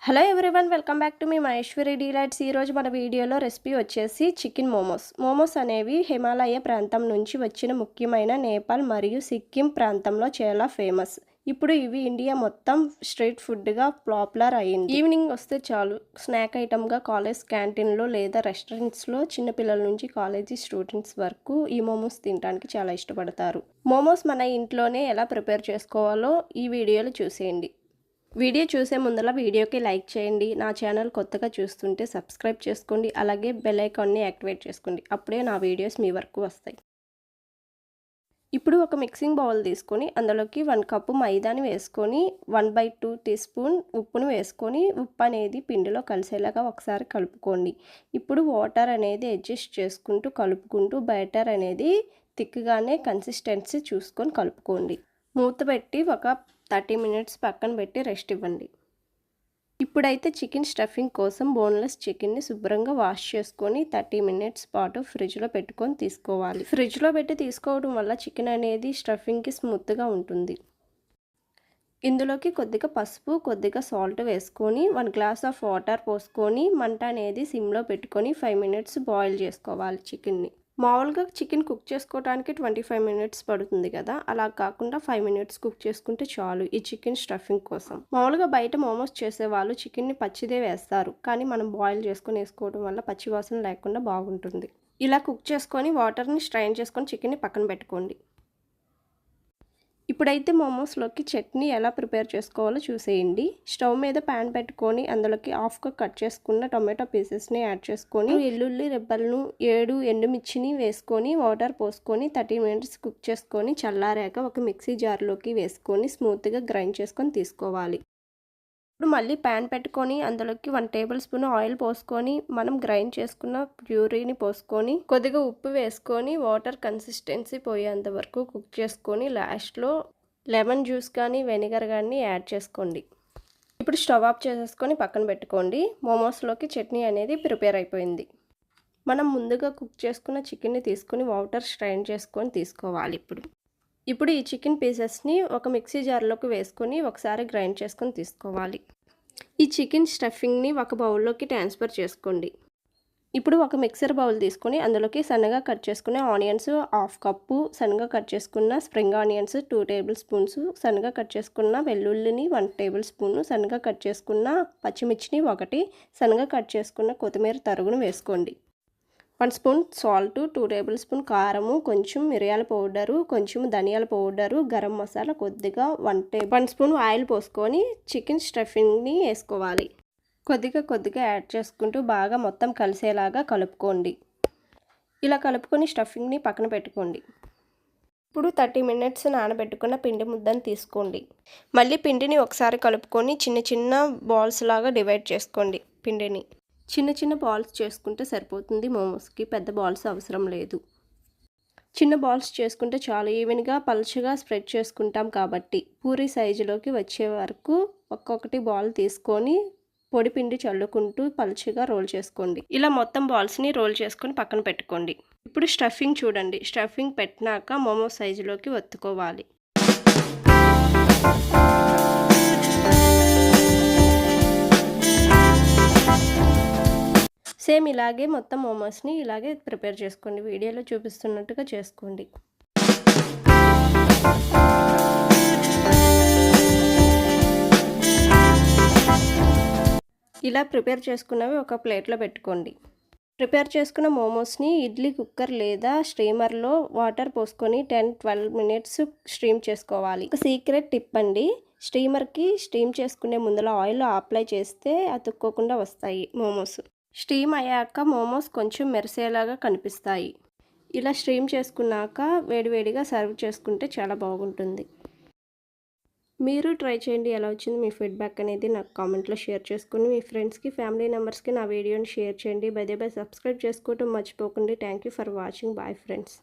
Hello everyone, welcome back to me Maheshwari delights. ఈరోజు మన వీడియోలో రెసిపీ వచ్చేసి చికెన్ మోమోస్. మోమోస్ అనేవి హిమాలయ ప్రాంతం నుంచి వచ్చిన ముఖ్యమైన నేపాల్ మరియు సిక్కిం ప్రాంతంలో చాలా ఫేమస్. ఇప్పుడు ఇవి ఇండియా మొత్తం స్ట్రీట్ ఫుడ్గా పాపులర్ అయ్యింది. ఈవినింగ్ వస్తే చాలు స్నాక్ ఐటమ్గా కాలేజ్ క్యాంటీన్లో లేదా రెస్టారెంట్స్లో చిన్నపిల్లల నుంచి కాలేజీ స్టూడెంట్స్ వరకు ఈ మోమోస్ తినడానికి చాలా ఇష్టపడతారు. మోమోస్ మన ఇంట్లోనే ఎలా ప్రిపేర్ చేసుకోవాలో ఈ వీడియోలో చూసేయండి. వీడియో చూసే ముందర వీడియోకి లైక్ చేయండి. నా ఛానల్ కొత్తగా చూస్తుంటే సబ్స్క్రైబ్ చేసుకోండి. అలాగే బెల్ ఐకాన్ని యాక్టివేట్ చేసుకోండి. అప్పుడే నా వీడియోస్ మీ వరకు వస్తాయి. ఇప్పుడు ఒక మిక్సింగ్ బౌల్ తీసుకొని అందులోకి 1 కప్పు మైదాని వేసుకొని 1/2 టీ స్పూన్ ఉప్పును వేసుకొని ఉప్పు అనేది పిండిలో కలిసేలాగా ఒకసారి కలుపుకోండి. ఇప్పుడు వాటర్ అనేది అడ్జస్ట్ చేసుకుంటూ కలుపుకుంటూ బ్యాటర్ అనేది థిక్గానే కన్సిస్టెన్సీ చూసుకొని కలుపుకోండి. మూత పెట్టి ఒక 30 మినిట్స్ పక్కన పెట్టి రెస్ట్ ఇవ్వండి. ఇప్పుడైతే చికెన్ స్టఫింగ్ కోసం బోన్లెస్ చికెన్ని శుభ్రంగా వాష్ చేసుకొని 30 మినిట్స్ పాటు ఫ్రిడ్జ్లో పెట్టుకొని తీసుకోవాలి. ఫ్రిడ్జ్లో పెట్టి తీసుకోవడం వల్ల చికెన్ అనేది స్టఫింగ్కి స్మూత్గా ఉంటుంది. ఇందులోకి కొద్దిగా పసుపు, కొద్దిగా సాల్ట్ వేసుకొని 1 గ్లాస్ ఆఫ్ వాటర్ పోసుకొని మంట అనేది సిమ్లో పెట్టుకొని 5 మినిట్స్ బాయిల్ చేసుకోవాలి చికెన్ని. మామూలుగా చికెన్ కుక్ చేసుకోవడానికి 25 మినిట్స్ పడుతుంది కదా, అలా కాకుండా 5 మినిట్స్ కుక్ చేసుకుంటే చాలు ఈ చికెన్ స్టఫింగ్ కోసం. మామూలుగా బయట మోమోస్ చేసేవాళ్ళు చికెన్ని పచ్చిదే వేస్తారు, కానీ మనం బాయిల్ చేసుకొని వేసుకోవడం వల్ల పచ్చి వాసన లేకుండా బాగుంటుంది. ఇలా కుక్ చేసుకొని వాటర్ని స్ట్రైన్ చేసుకొని చికెన్ని పక్కన పెట్టుకోండి. ఇప్పుడైతే మోమోస్లోకి చట్నీ ఎలా ప్రిపేర్ చేసుకోవాలో చూసేయండి. స్టవ్ మీద ప్యాన్ పెట్టుకొని అందులోకి హాఫ్గా కట్ చేసుకున్న టొమాటో పీసెస్ని యాడ్ చేసుకొని వెల్లుల్లి రెబ్బలను 7 ఎండుమిర్చిని వేసుకొని వాటర్ పోసుకొని 30 మినిట్స్ కుక్ చేసుకొని చల్లారాక ఒక మిక్సీ జార్లోకి వేసుకొని స్మూత్గా గ్రైండ్ చేసుకొని తీసుకోవాలి. ఇప్పుడు మళ్ళీ ప్యాన్ పెట్టుకొని అందులోకి 1 టేబుల్ స్పూన్ ఆయిల్ పోసుకొని మనం గ్రైండ్ చేసుకున్న ప్యూరీని పోసుకొని కొద్దిగా ఉప్పు వేసుకొని వాటర్ కన్సిస్టెన్సీ పోయేంత వరకు కుక్ చేసుకొని లాస్ట్లో లెమన్ జ్యూస్ కానీ వెనిగర్ కానీ యాడ్ చేసుకోండి. ఇప్పుడు స్టవ్ ఆఫ్ చేసేసుకొని పక్కన పెట్టుకోండి. మోమోస్లోకి చట్నీ అనేది ప్రిపేర్ అయిపోయింది. మనం ముందుగా కుక్ చేసుకున్న చికెన్ని తీసుకొని వాటర్ స్ట్రైన్ చేసుకొని తీసుకోవాలి. ఇప్పుడు ఈ చికెన్ పీసెస్ని ఒక మిక్సీ జార్లోకి వేసుకొని ఒకసారి గ్రైండ్ చేసుకొని తీసుకోవాలి. ఈ చికెన్ స్టఫింగ్ని ఒక బౌల్లోకి ట్రాన్స్ఫర్ చేసుకోండి. ఇప్పుడు ఒక మిక్సర్ బౌల్ తీసుకొని అందులోకి సన్నగా కట్ చేసుకునే ఆనియన్స్ 1/2 కప్పు, సన్నగా కట్ చేసుకున్న స్ప్రింగ్ ఆనియన్స్ 2 టేబుల్ స్పూన్స్, సన్నగా కట్ చేసుకున్న వెల్లుల్లిని 1 టేబుల్ స్పూన్, సన్నగా కట్ చేసుకున్న పచ్చిమిర్చిని 1, సన్నగా కట్ చేసుకున్న కొత్తిమీర తరుగును వేసుకోండి. 1 స్పూన్ సాల్ట్, 2 టేబుల్ స్పూన్ కారము, కొంచెం మిరియాల పౌడరు, కొంచెం ధనియాల పౌడరు, గరం మసాలా కొద్దిగా 1 స్పూన్ ఆయిల్ పోసుకొని చికెన్ స్టఫింగ్ని వేసుకోవాలి. కొద్దిగా యాడ్ చేసుకుంటూ బాగా మొత్తం కలిసేలాగా కలుపుకోండి. ఇలా కలుపుకొని స్టఫింగ్ని పక్కన పెట్టుకోండి. ఇప్పుడు 30 మినిట్స్ నానబెట్టుకున్న పిండి ముద్దను తీసుకోండి. మళ్ళీ పిండిని ఒకసారి కలుపుకొని చిన్న బాల్స్ లాగా డివైడ్ చేసుకోండి. పిండిని చిన్న బాల్స్ చేసుకుంటే సరిపోతుంది. మోమోస్కి పెద్ద బాల్స్ అవసరం లేదు. చిన్న బాల్స్ చేసుకుంటే చాలా ఈవెన్గా పల్చగా స్ప్రెడ్ చేసుకుంటాం కాబట్టి పూరి సైజులోకి వచ్చే వరకు ఒక్కొక్కటి బాల్ తీసుకొని పొడి పిండి చల్లుకుంటూ పల్చగా రోల్ చేసుకోండి. ఇలా మొత్తం బాల్స్ని రోల్ చేసుకొని పక్కన పెట్టుకోండి. ఇప్పుడు స్టఫింగ్ చూడండి. స్టఫింగ్ పెట్టినాక మోమో సైజులోకి ఒత్తుకోవాలి. సేమ్ ఇలాగే మొత్తం మోమోస్ని ఇలాగే ప్రిపేర్ చేసుకోండి. వీడియోలో చూపిస్తున్నట్టుగా చేసుకోండి. ఇలా ప్రిపేర్ చేసుకున్నవి ఒక ప్లేట్లో పెట్టుకోండి. ప్రిపేర్ చేసుకున్న మోమోస్ని ఇడ్లీ కుక్కర్ లేదా స్టీమర్లో వాటర్ పోసుకొని 10-12 మినిట్స్ స్టీమ్ చేసుకోవాలి. ఒక సీక్రెట్ టిప్ అండి, స్టీమర్కి స్టీమ్ చేసుకునే ముందర ఆయిల్ అప్లై చేస్తే అతుక్కోకుండా వస్తాయి మోమోస్. స్టీమ్ అయ్యాక మోమోస్ కొంచెం మెరిసేలాగా కనిపిస్తాయి. ఇలా స్టీమ్ చేసుకున్నాక వేడివేడిగా సర్వ్ చేసుకుంటే చాలా బాగుంటుంది. మీరు ట్రై చేయండి. ఎలా వచ్చింది మీ ఫీడ్బ్యాక్ అనేది నాకు కామెంట్లో షేర్ చేసుకుని మీ ఫ్రెండ్స్కి, ఫ్యామిలీ మెంబర్స్కి నా వీడియోని షేర్ చేయండి. బై సబ్స్క్రైబ్ చేసుకోవడం మర్చిపోకండి. Thank you for watching. Bye friends.